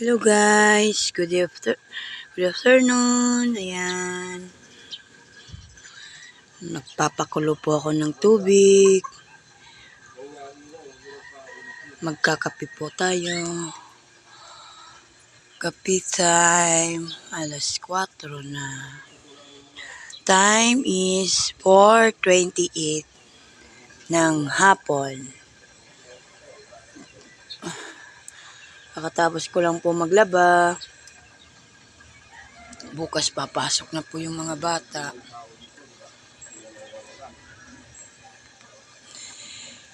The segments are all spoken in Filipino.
Hello guys, good afternoon. Ayan, nagpapakulo po ako ng tubig. Magkakape po tayo. Kape time, alas 4 na. Time is 4:28 ng hapon. Kakatapos ko lang po maglaba. Bukas papasok na po yung mga bata.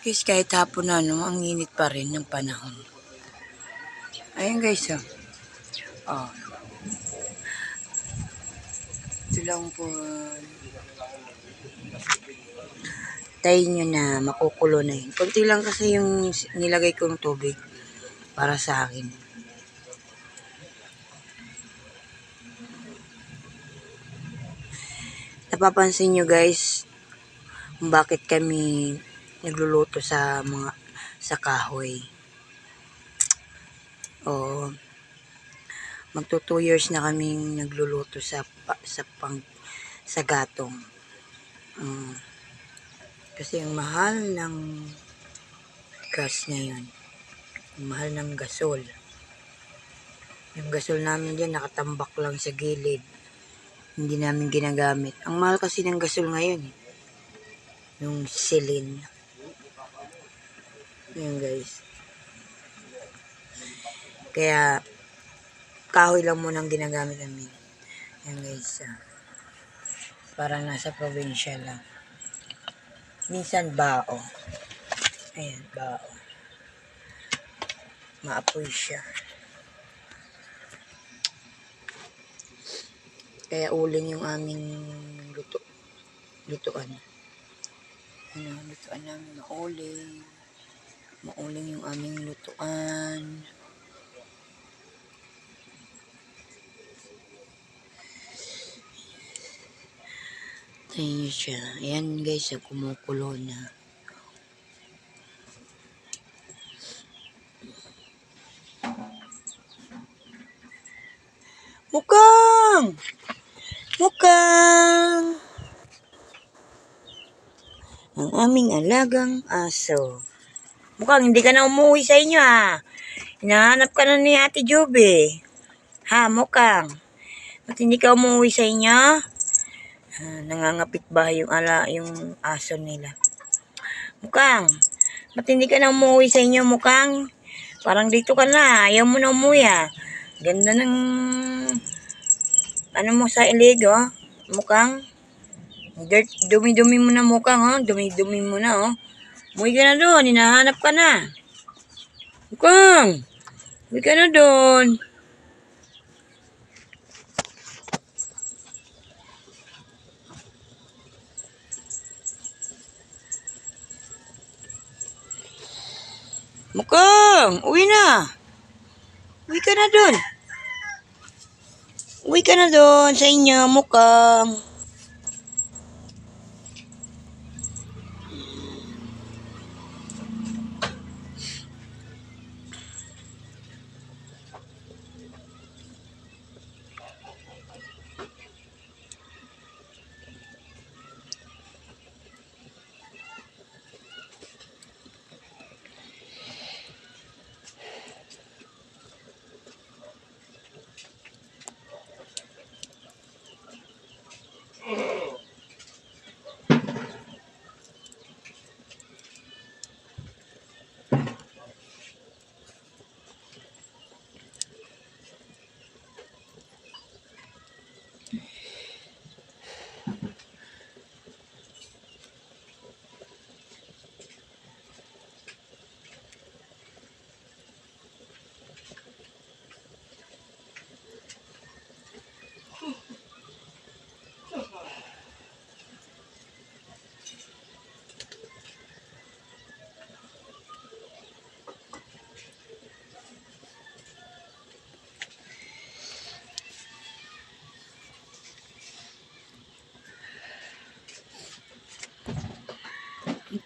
Guys, kahit hapon na, ang init pa rin ng panahon. Ayun guys, oh. Ito lang po. Tayin nyo na, makukulo na yun. Kunti lang kasi yung nilagay kong tubig para sa akin. Napapansin nyo guys, kung bakit kami nagluluto sa kahoy. O, magto 2 years na kaming nagluluto sa gatong. Kasi ang mahal ng gas ngayon. Ang mahal ng gasol. Yung gasol namin dyan nakatambak lang sa gilid. Hindi namin ginagamit. Ang mahal kasi ng gasol ngayon. Yung silin. Yan guys. Kaya kahoy lang muna ang ginagamit namin. Yan guys. Para nasa probinsya lang. Minsan bao. Ayan, bao. Maapoy siya. Kaya uling yung aming lutuan. Lutuan namin mauling. Mauling yung aming lutuan. Ayan siya. Ayan guys, kumukulo na. Mukang! Mukang! Ang aming alagang aso. Mukang hindi ka na umuwi sa inyo ha. Hinahanap ka na ni Ate Jobe. Ha, Mukang? Ba't hindi ka umuwi sa inyo? Nangangapit ba yung aso nila? Mukang, ba't hindi ka na umuwi sa inyo, Mukang? Parang dito ka na. Ayaw mo na umuwi ha. Ganda ng ano mo sa ilig, oh. Mukang. Dirt, dumi-dumi mo na, Mukang, oh. Dumi-dumi mo na, oh. Umuwi ka na doon. Hinahanap ka na. Mukang. Umuwi ka na doon. Mukang. Uwi na. Uwi ka na doon. Uwi ka na doon sa inyo, Mukang.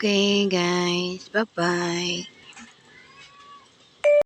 Okay, guys. Bye-bye.